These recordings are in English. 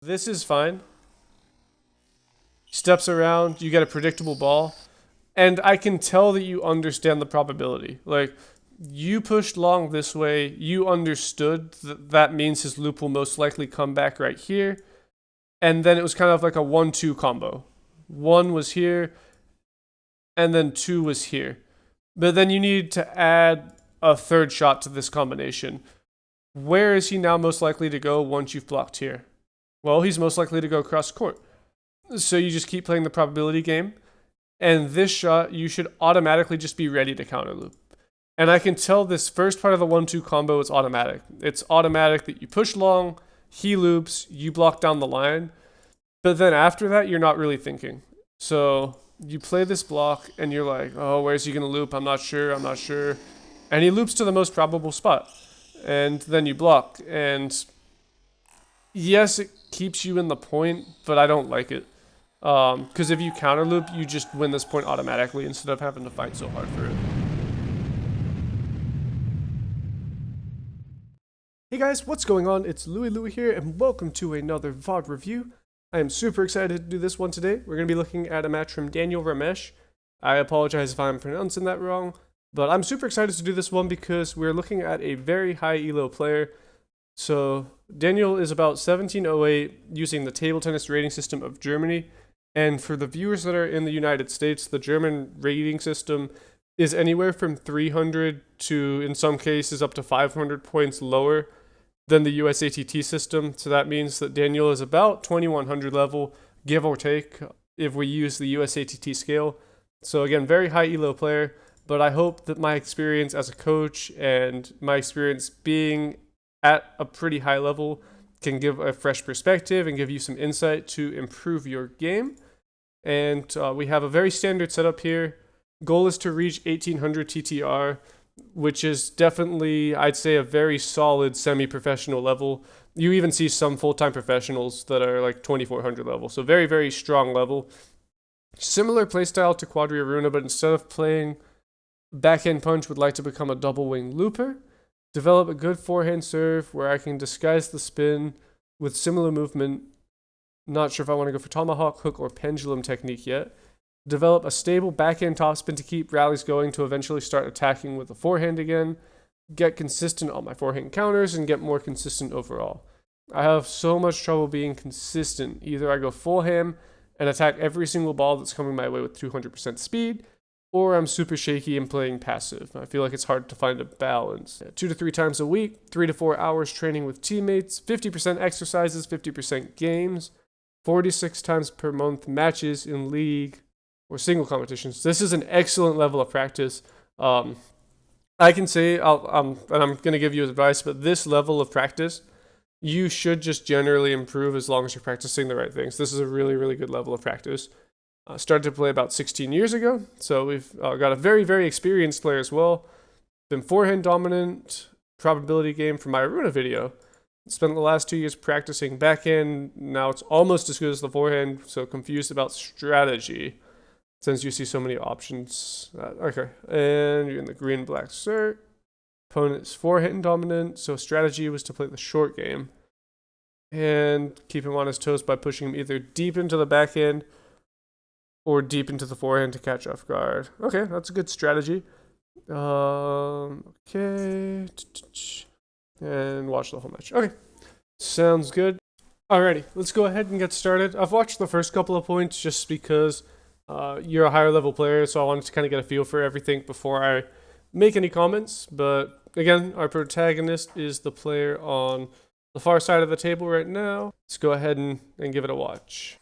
This is fine. Steps around, you get a predictable ball. And I can tell that you understand the probability. Like, you pushed long this way, you understood that that means his loop will most likely come back right here. And then it was kind of like a 1-2 combo. One was here, and then two was here. But then you need to add a third shot to this combination. Where is he now most likely to go once you've blocked here? Well, he's most likely to go cross court. So you just keep playing the probability game. And this shot, you should automatically just be ready to counter loop. And I can tell this first part of the 1-2 combo is automatic. It's automatic that you push long, he loops, you block down the line. But then after that, you're not really thinking. So you play this block and you're like, oh, where's he going to loop? I'm not sure. And he loops to the most probable spot. And then you block. And yes, it keeps you in the point, but I don't like it. Because if you counter loop, you just win this point automatically instead of having to fight so hard for it. Hey guys, what's going on? It's Louie here, and welcome to another VOD review. I am super excited to do this one today. We're going to be looking at a match from Daniel Ramesh. I apologize if I'm pronouncing that wrong, but I'm super excited to do this one because we're looking at a very high ELO player. So Daniel is about 1708 using the table tennis rating system of Germany. And for the viewers that are in the United States, the German rating system is anywhere from 300 to, in some cases, up to 500 points lower than the US ATT system. So that means that Daniel is about 2100 level, give or take, if we use the US ATT scale. So again, very high ELO player, but I hope that my experience as a coach and my experience being at a pretty high level can give a fresh perspective and give you some insight to improve your game. And we have a very standard setup here. Goal is to reach 1800 TTR, which is definitely, I'd say, a very solid semi-professional level. You even see some full-time professionals that are like 2400 level. So very, very strong level. Similar playstyle to Quadri Aruna, but instead of playing backhand punch, would like to become a double wing looper. Develop a good forehand serve where I can disguise the spin with similar movement. Not sure if I want to go for tomahawk, hook, or pendulum technique yet. Develop a stable backhand topspin to keep rallies going to eventually start attacking with the forehand again. Get consistent on my forehand counters and get more consistent overall. I have so much trouble being consistent. Either I go full ham and attack every single ball that's coming my way with 200% speed, or I'm super shaky and playing passive. I feel like it's hard to find a balance. 2 to 3 times a week, 3 to 4 hours training with teammates, 50% exercises, 50% games, 46 times per month matches in league or single competitions. This is an excellent level of practice. I can say, and I'm going to give you advice, but this level of practice, you should just generally improve as long as you're practicing the right things. This is a really, really good level of practice. Started to play about 16 years ago, so we've got a very, very experienced player as well. Been forehand dominant, probability game from my Aruna video. Spent the last 2 years practicing backhand. Now it's almost as good as the forehand, so confused about strategy since you see so many options. Okay, and you're in the green-black cert. Opponent is forehand dominant, so strategy was to play the short game and keep him on his toes by pushing him either deep into the backhand or deep into the forehand to catch off guard. Okay, that's a good strategy. Okay. And watch the whole match. Okay, sounds good. Alrighty, let's go ahead and get started. I've watched the first couple of points just because you're a higher level player, so I wanted to kind of get a feel for everything before I make any comments. But again, our protagonist is the player on the far side of the table right now. Let's go ahead and give it a watch.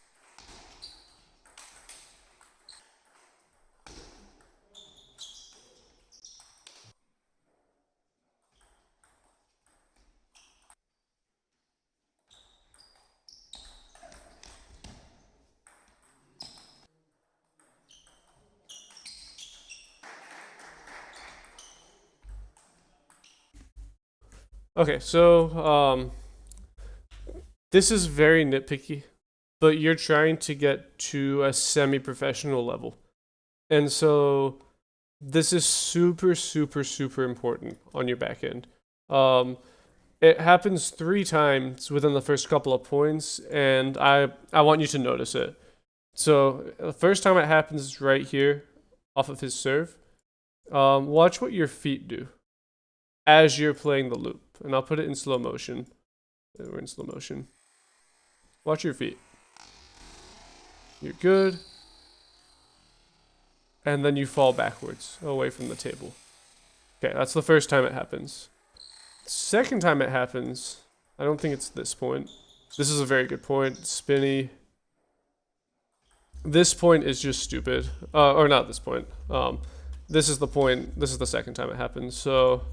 Okay, so this is very nitpicky, but you're trying to get to a semi-professional level. And so this is super, super, super important on your back end. It happens 3 times within the first couple of points, and I want you to notice it. So the first time it happens is right here, off of his serve. Watch what your feet do as you're playing the loop, and I'll put it in slow motion. We're in slow motion. Watch your feet. You're good. And then you fall backwards, away from the table. Okay, that's the first time it happens. Second time it happens, I don't think it's this point. This is a very good point. Spinny. This point is just stupid. Or not this point. This is the point. This is the second time it happens. So,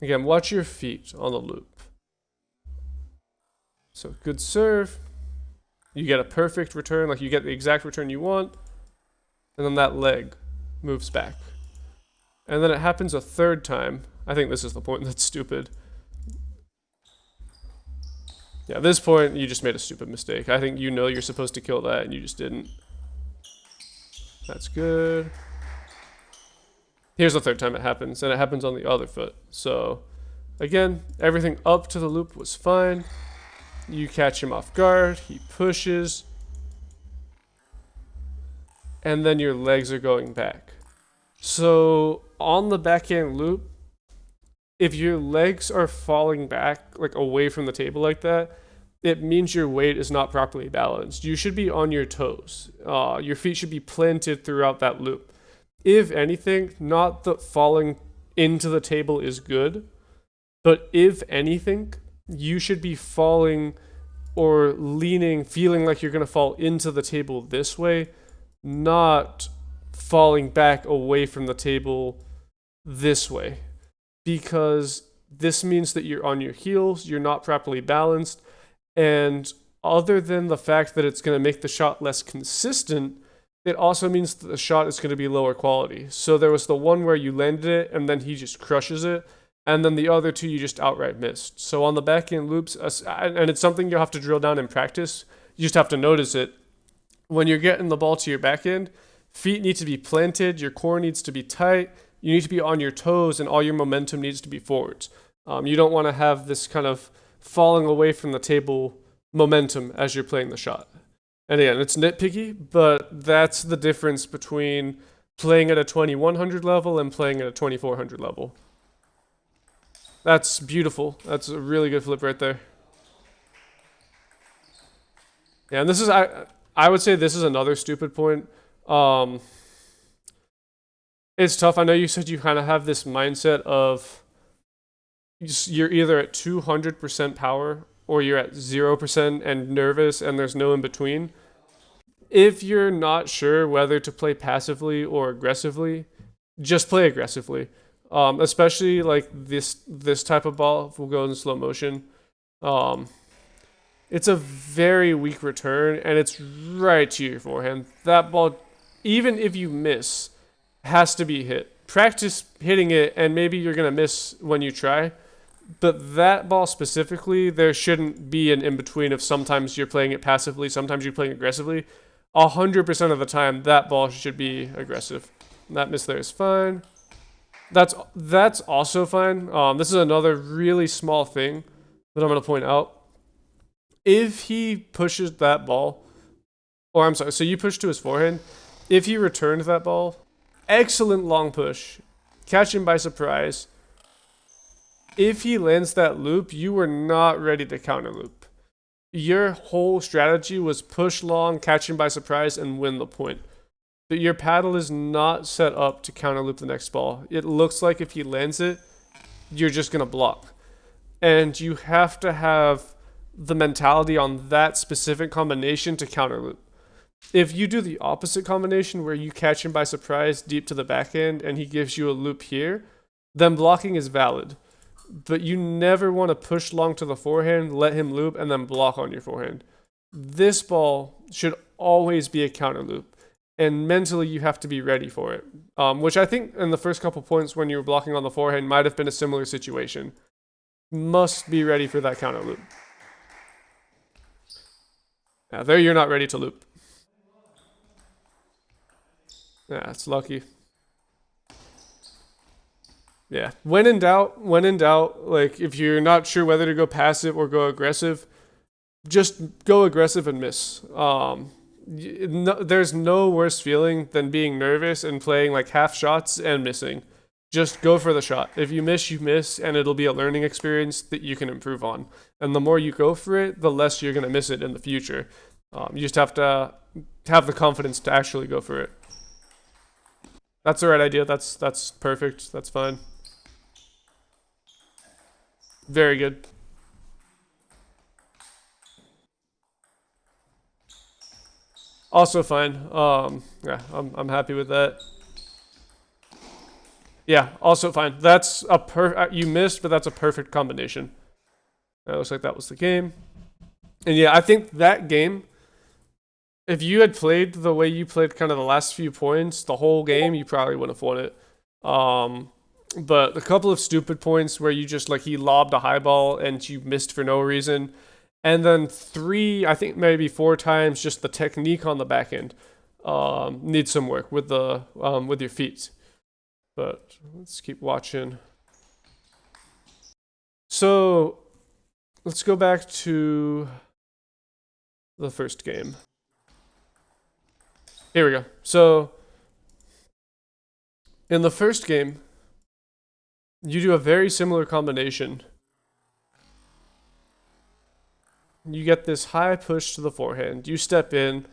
again, watch your feet on the loop. So, good serve. You get a perfect return, like you get the exact return you want. And then that leg moves back. And then it happens a third time. I think this is the point that's stupid. Yeah, at this point, you just made a stupid mistake. I think you know you're supposed to kill that, and you just didn't. That's good. Here's the third time it happens, and it happens on the other foot. So, again, everything up to the loop was fine. You catch him off guard, he pushes, and then your legs are going back. So, on the backhand loop, if your legs are falling back, like away from the table like that, it means your weight is not properly balanced. You should be on your toes. Your feet should be planted throughout that loop. If anything, not that falling into the table is good, but if anything, you should be falling or leaning, feeling like you're going to fall into the table this way, not falling back away from the table this way. Because this means that you're on your heels, you're not properly balanced, and other than the fact that it's going to make the shot less consistent, it also means that the shot is going to be lower quality. So there was the one where you landed it and then he just crushes it, and then the other two you just outright missed. So on the backhand loops, and it's something you'll have to drill down in practice, you just have to notice it. When you're getting the ball to your backhand, feet need to be planted, your core needs to be tight, you need to be on your toes, and all your momentum needs to be forwards. You don't want to have this kind of falling away from the table momentum as you're playing the shot. And again, it's nitpicky, but that's the difference between playing at a 2100 level and playing at a 2400 level. That's beautiful. That's a really good flip right there. Yeah, and this is, I would say this is another stupid point. It's tough. I know you said you kind of have this mindset of you're either at 200% power or you're at 0% and nervous and there's no in between. If you're not sure whether to play passively or aggressively, just play aggressively. Especially like this type of ball, if we'll go in slow motion. It's a very weak return and it's right to your forehand. That ball, even if you miss, has to be hit. Practice hitting it and maybe you're going to miss when you try. But that ball specifically, there shouldn't be an in-between of sometimes you're playing it passively, sometimes you're playing aggressively. 100% of the time, that ball should be aggressive. That miss there is fine. That's also fine. This is another really small thing that I'm going to point out. If he pushes that ball, or I'm sorry, so you push to his forehand. If he returned that ball, excellent long push. Catch him by surprise. If he lands that loop, you were not ready to counter loop. Your whole strategy was push long, catch him by surprise, and win the point. But your paddle is not set up to counter loop the next ball. It looks like if he lands it, you're just going to block. And you have to have the mentality on that specific combination to counter loop. If you do the opposite combination where you catch him by surprise deep to the backhand and he gives you a loop here, then blocking is valid. But you never want to push long to the forehand, let him loop, and then block on your forehand. This ball should always be a counter loop. And mentally, you have to be ready for it. Which I think in the first couple points when you were blocking on the forehand might have been a similar situation. Must be ready for that counter loop. Yeah, there you're not ready to loop. Yeah, it's lucky. Yeah. When in doubt, like if you're not sure whether to go passive or go aggressive, just go aggressive and miss. There's no worse feeling than being nervous and playing like half shots and missing. Just go for the shot. If you miss, you miss, and it'll be a learning experience that you can improve on. And the more you go for it, the less you're gonna miss it in the future. You just have to have the confidence to actually go for it. That's the right idea. That's perfect. That's fine. Very good. Also fine. Yeah, I'm happy with that. Yeah, also fine. That's a you missed, but that's a perfect combination. It looks like that was the game. And yeah, I think that game, if you had played the way you played kind of the last few points, the whole game, you probably would have won it. But a couple of stupid points where you just like he lobbed a high ball and you missed for no reason. And then three, I think maybe four times, just the technique on the back end needs some work with the with your feet. But let's keep watching. So let's go back to the first game. Here we go. So in the first game, you do a very similar combination. You get this high push to the forehand. You step in,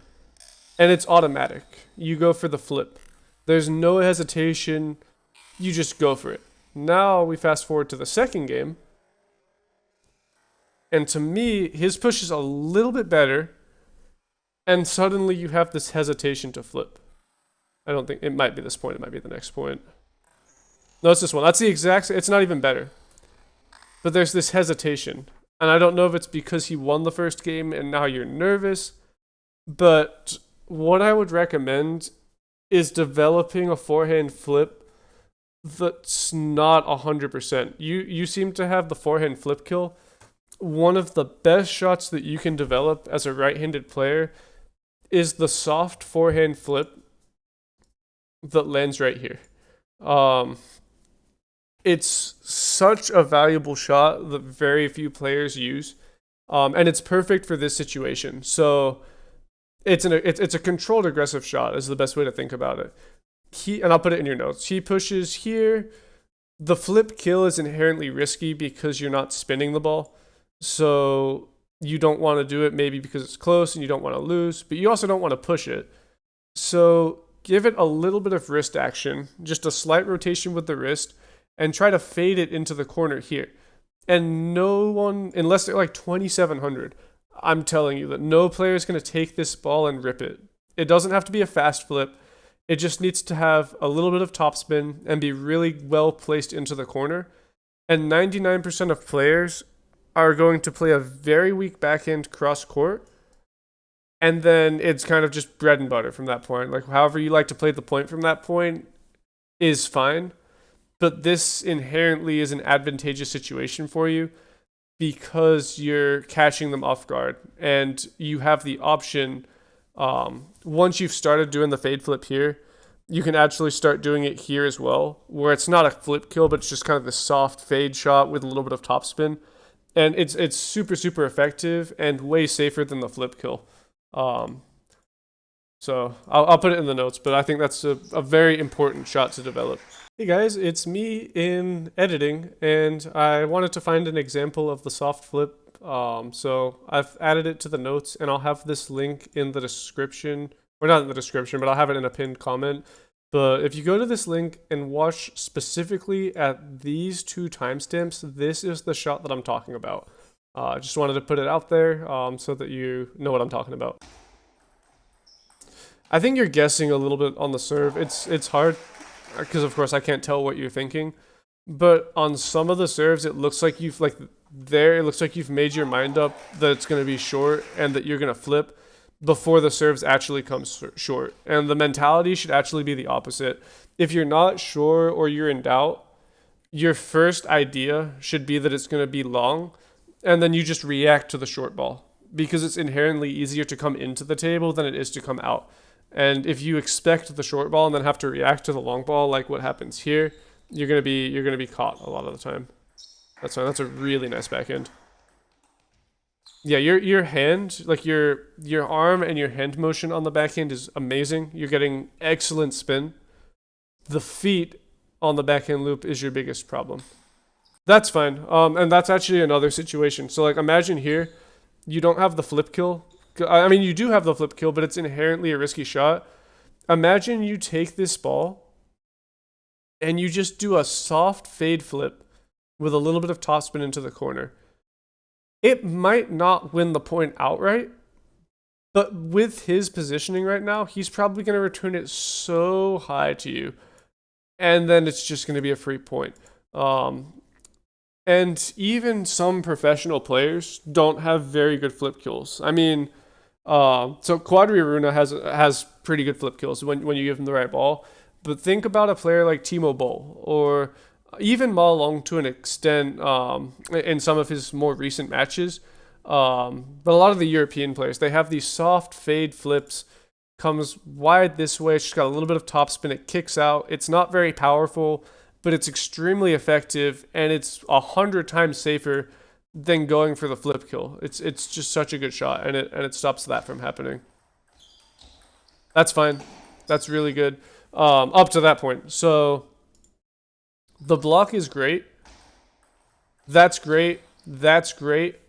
and it's automatic. You go for the flip. There's no hesitation. You just go for it. Now we fast forward to the second game. And to me, his push is a little bit better. And suddenly you have this hesitation to flip. I don't think, it might be this point, it might be the next point. No, it's this one. That's the exact, it's not even better. But there's this hesitation. And I don't know if it's because he won the first game and now you're nervous. But what I would recommend is developing a forehand flip that's not 100%. You seem to have the forehand flip kill. One of the best shots that you can develop as a right-handed player is the soft forehand flip that lands right here. It's such a valuable shot that very few players use, and it's perfect for this situation. So it's a controlled aggressive shot is the best way to think about it. And I'll put it in your notes. He pushes here. The flip kill is inherently risky because you're not spinning the ball. So you don't want to do it maybe because it's close and you don't want to lose, but you also don't want to push it. So give it a little bit of wrist action, just a slight rotation with the wrist, and try to fade it into the corner here. And no one, unless they're like 2,700, I'm telling you that no player is going to take this ball and rip it. It doesn't have to be a fast flip. It just needs to have a little bit of topspin and be really well placed into the corner. And 99% of players are going to play a very weak backhand cross court. And then it's kind of just bread and butter from that point. Like however you like to play the point from that point is fine. But this inherently is an advantageous situation for you because you're catching them off guard. And you have the option, once you've started doing the fade flip here, you can actually start doing it here as well, where it's not a flip kill, but it's just kind of this soft fade shot with a little bit of topspin. And it's super, super effective and way safer than the flip kill. So I'll put it in the notes, but I think that's a very important shot to develop. Hey guys, it's me in editing, and I wanted to find an example of the soft flip. So I've added it to the notes, and I'll have this link in the description. Or not in the description, but I'll have it in a pinned comment. But if you go to this link and watch specifically at these two timestamps, this is the shot that I'm talking about. I just wanted to put it out there so that you know what I'm talking about. I think you're guessing a little bit on the serve. It's hard because, of course, I can't tell what you're thinking. But on some of the serves, it looks like you've it looks like you've made your mind up that it's going to be short and that you're going to flip before the serves actually comes short. And the mentality should actually be the opposite. If you're not sure or you're in doubt, your first idea should be that it's going to be long, and then you just react to the short ball because it's inherently easier to come into the table than it is to come out. And if you expect the short ball and then have to react to the long ball, like what happens here, you're gonna be caught a lot of the time. That's fine. That's a really nice backhand. Yeah, your hand, like your arm and your hand motion on the backhand is amazing. You're getting excellent spin. The feet on the backhand loop is your biggest problem. That's fine. And that's actually another situation. So like imagine here, you don't have the flip kill. I mean, you do have the flip kill, but it's inherently a risky shot. Imagine you take this ball and you just do a soft fade flip with a little bit of topspin into the corner. It might not win the point outright, but with his positioning right now, he's probably going to return it so high to you. And then it's just going to be a free point. And even some professional players don't have very good flip kills. I mean, so Quadri Aruna has pretty good flip kills when you give him the right ball. But think about a player like Timo Boll or even Ma Long to an extent in some of his more recent matches. But a lot of the European players, they have these soft fade flips, comes wide this way. It's just got a little bit of topspin. It kicks out. It's not very powerful, but it's extremely effective, and it's 100 times safer than going for the flip kill. It's just such a good shot, and it stops that from happening. That's fine. That's really good. Up to that point. So the block is great. That's great. That's great.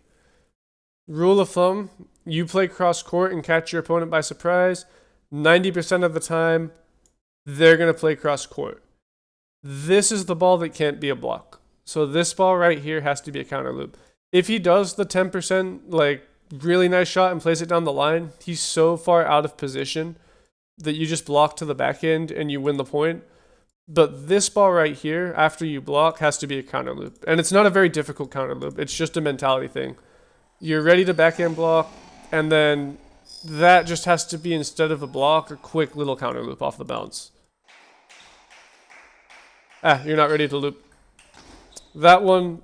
Rule of thumb, you play cross court and catch your opponent by surprise. 90% of the time, they're going to play cross court. This is the ball that can't be a block. So this ball right here has to be a counter loop. If he does the 10% like really nice shot and plays it down the line, he's so far out of position that you just block to the back end and you win the point. But this ball right here, after you block, has to be a counter loop. And it's not a very difficult counter loop. It's just a mentality thing. You're ready to backhand block, and then that just has to be, instead of a block, a quick little counter loop off the bounce. You're not ready to loop. That one,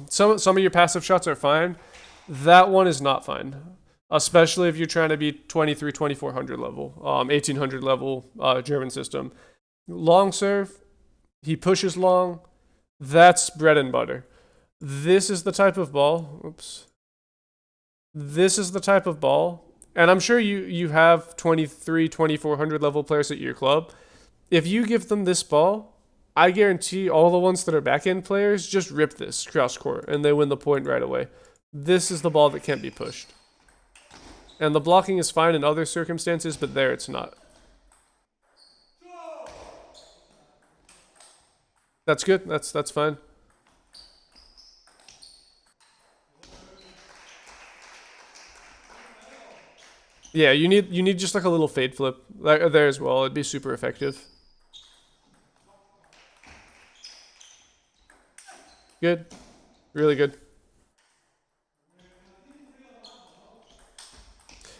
some of your passive shots are fine. That one is not fine. Especially if you're trying to be 2400 level, 1800 level German system. Long serve, he pushes long, that's bread and butter. This is the type of ball, This is the type of ball, and I'm sure you have 2400 level players at your club. If you give them this ball, I guarantee all the ones that are back-end players just rip this cross court, and they win the point right away. This is the ball that can't be pushed. And the blocking is fine in other circumstances, but there it's not. That's good. That's fine. Yeah, you need just like a little fade flip there as well. It'd be super effective. Good. Really good.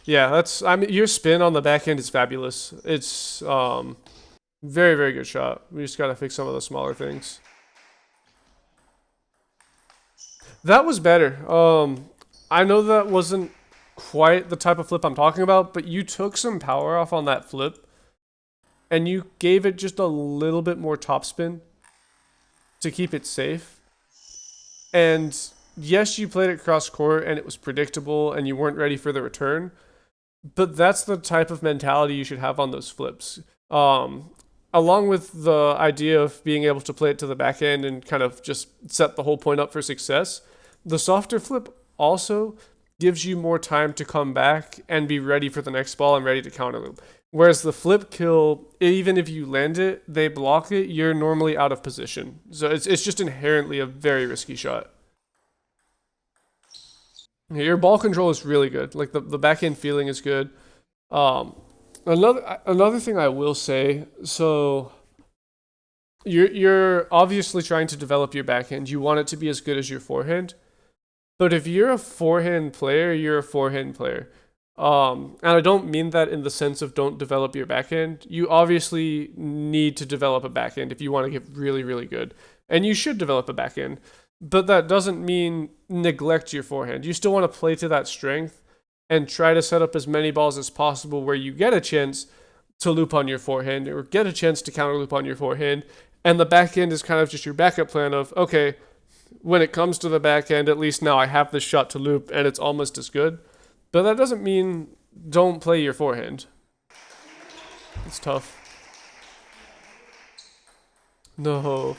Yeah, I mean, your spin on the back end is fabulous. It's very, very good shot. We just gotta fix some of the smaller things. That was better. I know that wasn't quite the type of flip I'm talking about, but you took some power off on that flip, and you gave it just a little bit more topspin to keep it safe. And yes, you played it cross court, and it was predictable, and you weren't ready for the return. But that's the type of mentality you should have on those flips. Along with the idea of being able to play it to the back end and kind of just set the whole point up for success, the softer flip also gives you more time to come back and be ready for the next ball and ready to counter loop. Whereas the flip kill, even if you land it, they block it, you're normally out of position. So it's just inherently a very risky shot. Your ball control is really good. Like the backhand feeling is good. Another thing I will say, so you're obviously trying to develop your backhand. You want it to be as good as your forehand. But if you're a forehand player, you're a forehand player. And I don't mean that in the sense of don't develop your backhand. You obviously need to develop a backhand if you want to get really, really good. And you should develop a backhand. But that doesn't mean neglect your forehand. You still want to play to that strength and try to set up as many balls as possible where you get a chance to loop on your forehand or get a chance to counter loop on your forehand And the backhand is kind of just your backup plan of, okay, when it comes to the backhand, at least now I have this shot to loop and it's almost as good. But that doesn't mean don't play your forehand. It's tough. No.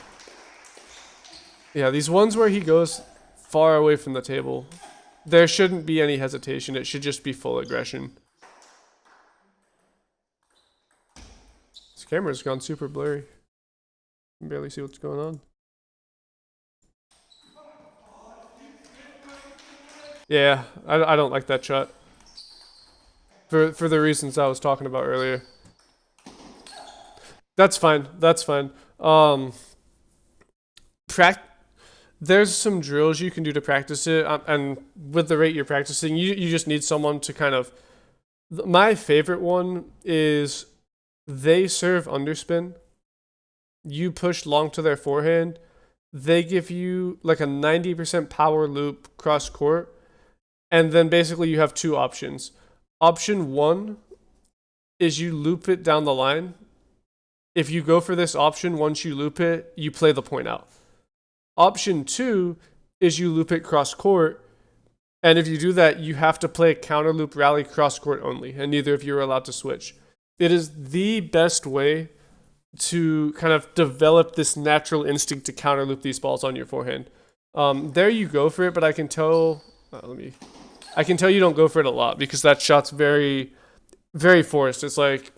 Yeah, these ones where he goes far away from the table, there shouldn't be any hesitation. It should just be full aggression. This camera's gone super blurry. I can barely see what's going on. Yeah, I don't like that shot. For the reasons I was talking about earlier. That's fine. That's fine. There's some drills you can do to practice it, and with the rate you're practicing, you just need someone to kind of. My favorite one is they serve underspin. You push long to their forehand. They give you like a 90% power loop cross court, and then basically you have two options. Option one is you loop it down the line. If you go for this option, once you loop it, you play the point out. Option two is you loop it cross court, and if you do that, you have to play counter loop rally cross court only, and neither of you are allowed to switch. It is the best way to kind of develop this natural instinct to counter loop these balls on your forehand. There you go for it, but I can tell. I can tell you don't go for it a lot because that shot's very, very forced. It's like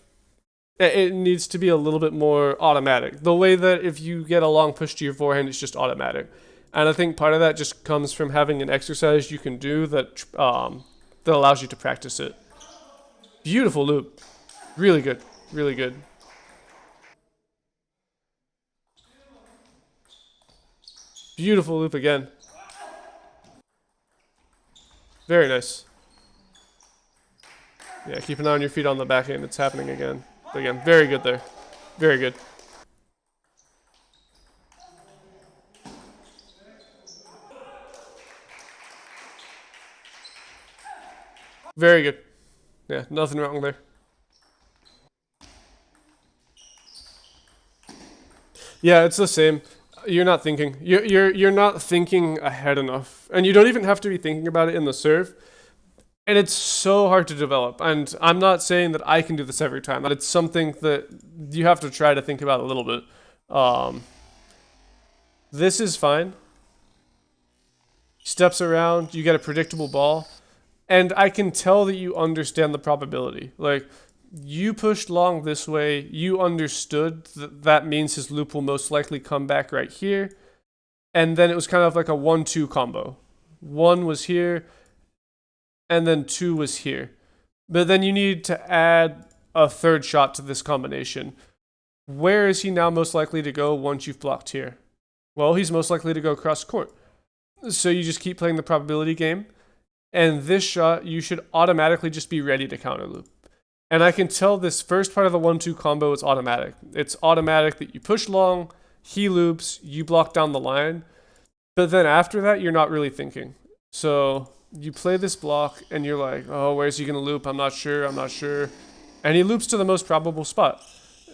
it needs to be a little bit more automatic. The way that if you get a long push to your forehand, it's just automatic. And I think part of that just comes from having an exercise you can do that that allows you to practice it. Beautiful loop. Really good. Really good. Beautiful loop again. Very nice. Yeah, keep an eye on your feet on the backhand. It's happening again. But again, very good there. Very good. Very good. Yeah, nothing wrong there. Yeah, it's the same. You're not thinking. You're not thinking ahead enough, and you don't even have to be thinking about it in the serve. And it's so hard to develop. And I'm not saying that I can do this every time. But it's something that you have to try to think about a little bit. This is fine. Steps around. You get a predictable ball, and I can tell that you understand the probability. Like, you pushed long this way, you understood that that means his loop will most likely come back right here, and then it was kind of like a 1-2 combo. One was here, and then two was here. But then you need to add a third shot to this combination. Where is he now most likely to go once you've blocked here? Well, he's most likely to go cross court. So you just keep playing the probability game, and this shot, you should automatically just be ready to counter loop. And I can tell this first part of the 1-2 combo is automatic. It's automatic that you push long, he loops, you block down the line. But then after that, you're not really thinking. So you play this block, and you're like, oh, where's he going to loop? I'm not sure. And he loops to the most probable spot.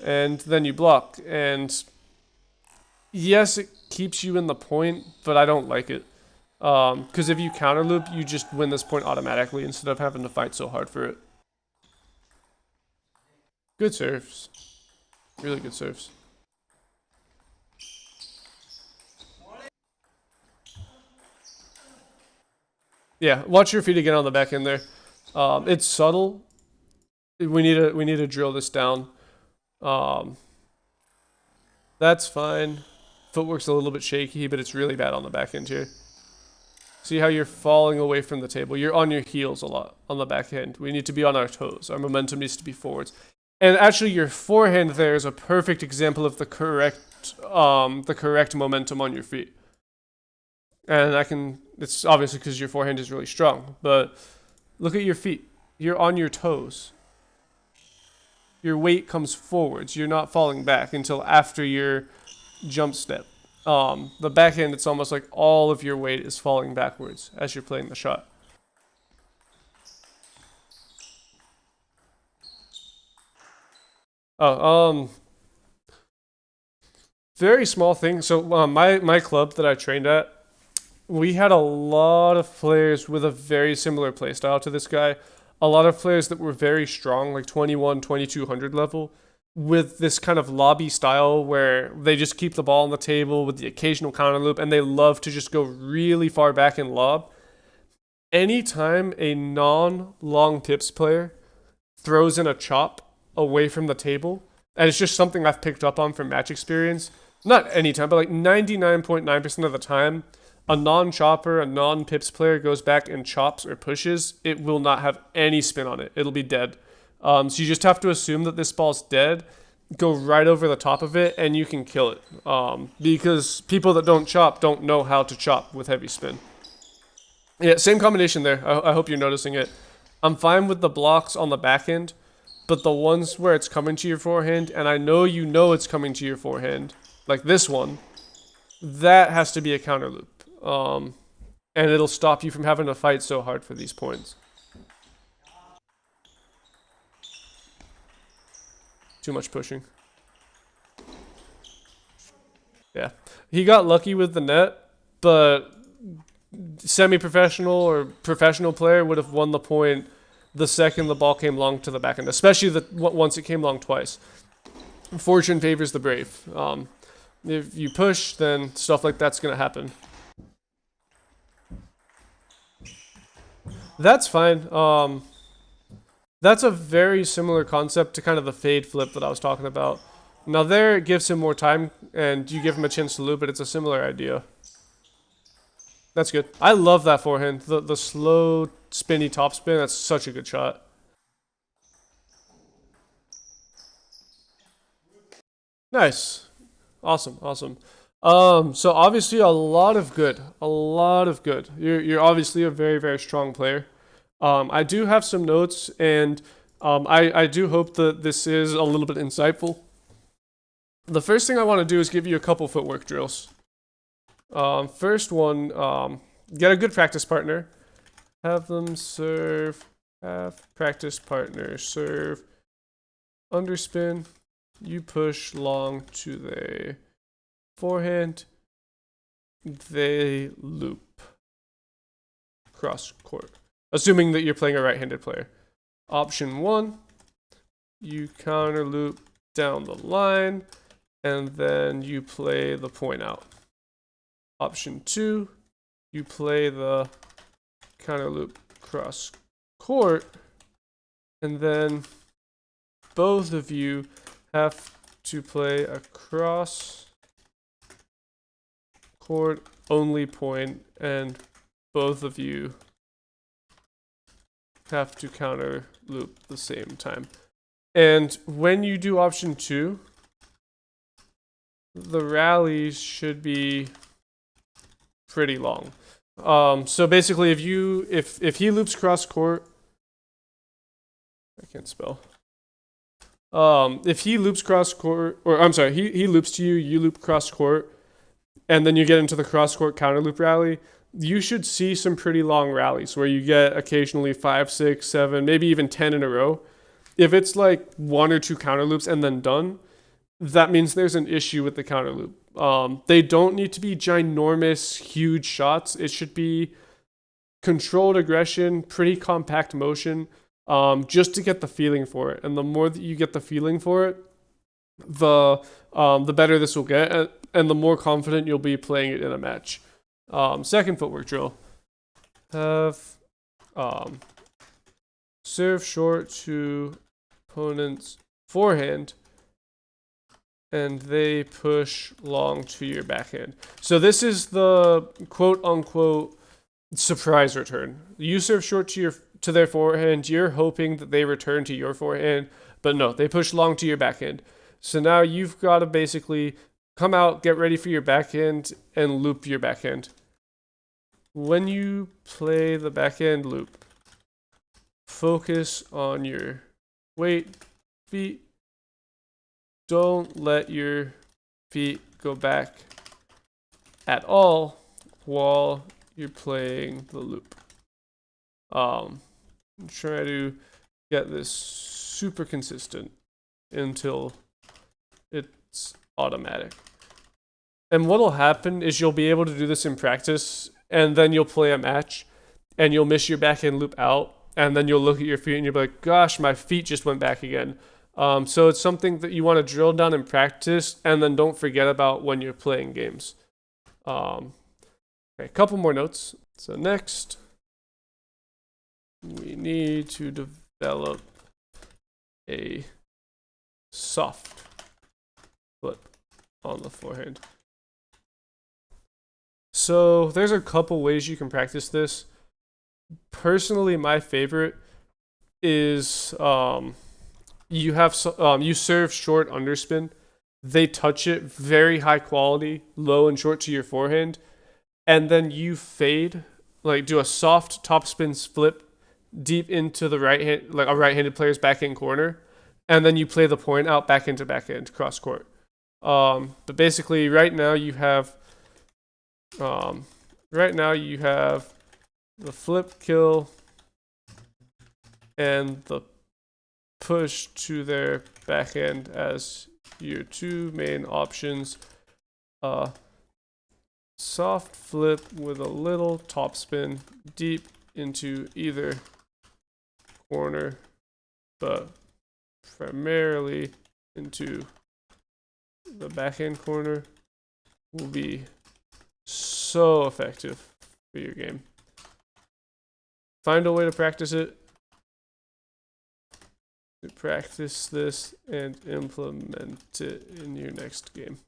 And then you block. And yes, it keeps you in the point, but I don't like it. Because if you counter loop, you just win this point automatically instead of having to fight so hard for it. Good serves. Really good serves. Yeah, watch your feet again on the back end there. It's subtle. We need to drill this down. That's fine. Footwork's a little bit shaky, but it's really bad on the back end here. See how you're falling away from the table. You're on your heels a lot on the back end. We need to be on our toes. Our momentum needs to be forwards. And actually, your forehand there is a perfect example of the correct momentum on your feet. And it's obviously because your forehand is really strong, but look at your feet. You're on your toes. Your weight comes forwards. You're not falling back until after your jump step. The backhand, it's almost like all of your weight is falling backwards as you're playing the shot. Oh, very small thing. So my club that I trained at, we had a lot of players with a very similar play style to this guy. A lot of players that were very strong, like 21, 2200 level, with this kind of lobby style where they just keep the ball on the table with the occasional counter loop, and they love to just go really far back and lob. Anytime a non-long pips player throws in a chop away from the table, and it's just something I've picked up on from match experience, not anytime, but like 99.9% of the time, a non-chopper, a non-pips player goes back and chops or pushes, it will not have any spin on it. It'll be dead. So you just have to assume that this ball's dead, go right over the top of it, and you can kill it. Because people that don't chop don't know how to chop with heavy spin. Yeah, same combination there. I hope you're noticing it. I'm fine with the blocks on the back end, but the ones where it's coming to your forehand, and I know you know it's coming to your forehand, like this one, that has to be a counter loop. And it'll stop you from having to fight so hard for these points. Too much pushing. Yeah. He got lucky with the net, but semi-professional or professional player would have won the point the second the ball came long to the back end, especially once it came long twice. Fortune favors the brave. If you push, then stuff like that's going to happen. That's fine. That's a very similar concept to kind of the fade flip that I was talking about. Now there, it gives him more time, and you give him a chance to loop, but it's a similar idea. That's good. I love that forehand. The slow, spinny topspin, that's such a good shot. Nice. Awesome, awesome. So obviously a lot of good. A lot of good. You're obviously a very, very strong player. I do have some notes, and I do hope that this is a little bit insightful. The first thing I want to do is give you a couple footwork drills. First one, get a good practice partner. Have them serve, have practice partner serve, underspin, you push long to the forehand, they loop, cross court. Assuming that you're playing a right-handed player. Option 1, you counter loop down the line, and then you play the point out. Option 2, you play the counter loop cross court, and then both of you have to play a cross court only point, and both of you have to counter loop the same time. And when you do option 2, the rallies should be pretty long. So basically, if he loops cross court, I can't spell. If he loops cross court, or I'm sorry, he loops to you, you loop cross court, and then you get into the cross court counter loop rally, you should see some pretty long rallies where you get occasionally 5, 6, 7, maybe even 10 in a row. If it's like 1 or 2 counter loops and then done, that means there's an issue with the counter loop. They don't need to be ginormous, huge shots. It should be controlled aggression, pretty compact motion, just to get the feeling for it. And the more that you get the feeling for it, the better this will get, and the more confident you'll be playing it in a match. Second footwork drill. Have serve short to opponent's forehand, and they push long to your backhand. So this is the quote-unquote surprise return. You serve short to their forehand, you're hoping that they return to your forehand, but no, they push long to your backhand. So now you've got to basically come out, get ready for your backhand, and loop your backhand. When you play the backhand loop, focus on your weight, feet. Don't let your feet go back at all while you're playing the loop. Try to get this super consistent until it's automatic. And what'll happen is you'll be able to do this in practice, and then you'll play a match, and you'll miss your backhand loop out, and then you'll look at your feet and you'll be like, gosh, my feet just went back again. So it's something that you want to drill down in practice, and then don't forget about when you're playing games. Okay, a couple more notes. So next, we need to develop a soft flip on the forehand. So there's a couple ways you can practice this. Personally, my favorite is you serve short underspin. They touch it very high quality, low and short to your forehand, and then you fade, like do a soft topspin flip deep into the right hand, like a right-handed player's backhand corner, and then you play the point out back into backhand cross court. But basically, right now you have the flip kill and the push to their backhand as your two main options. Soft flip with a little topspin deep into either corner, but primarily into the backhand corner will be so effective for your game. Find a way to practice it. Practice this and implement it in your next game.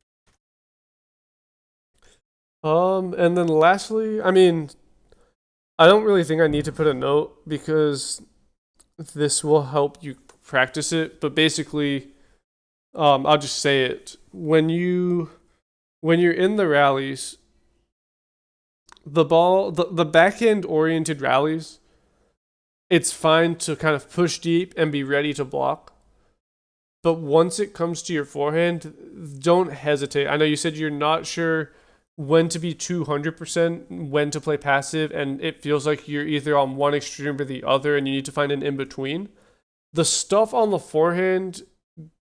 And then lastly, I mean, I don't really think I need to put a note because this will help you practice it, but basically, I'll just say it. When you're in the rallies, the backhand oriented rallies, it's fine to kind of push deep and be ready to block. But once it comes to your forehand, don't hesitate. I know you said you're not sure when to be 200%, when to play passive, and it feels like you're either on one extreme or the other, and you need to find an in-between. The stuff on the forehand,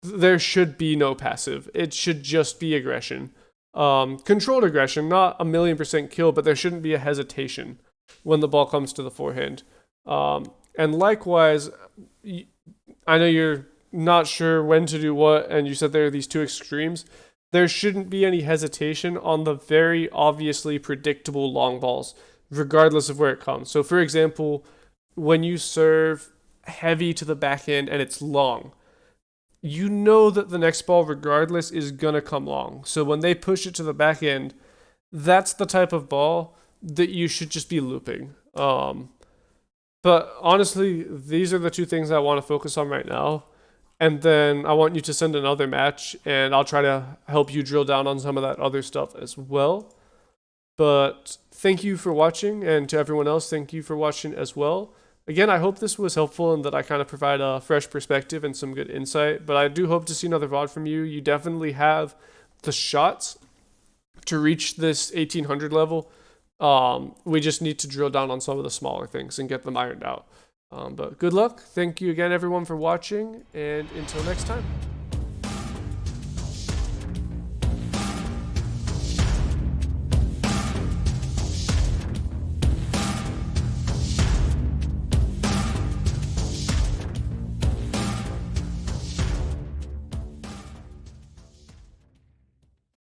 there should be no passive. It should just be aggression. Controlled aggression, not 1,000,000% kill, but there shouldn't be a hesitation when the ball comes to the forehand. And likewise, I know you're not sure when to do what, and you said there are these two extremes. There shouldn't be any hesitation on the very obviously predictable long balls, regardless of where it comes. So for example, when you serve heavy to the backhand and it's long, you know that the next ball, regardless, is going to come long. So when they push it to the backhand, that's the type of ball that you should just be looping. But honestly, these are the two things I want to focus on right now. And then I want you to send another match, and I'll try to help you drill down on some of that other stuff as well. But thank you for watching, and to everyone else, thank you for watching as well. Again, I hope this was helpful and that I kind of provide a fresh perspective and some good insight. But I do hope to see another VOD from you. You definitely have the shots to reach this 1800 level. We just need to drill down on some of the smaller things and get them ironed out. But good luck. Thank you again, everyone, for watching, and until next time.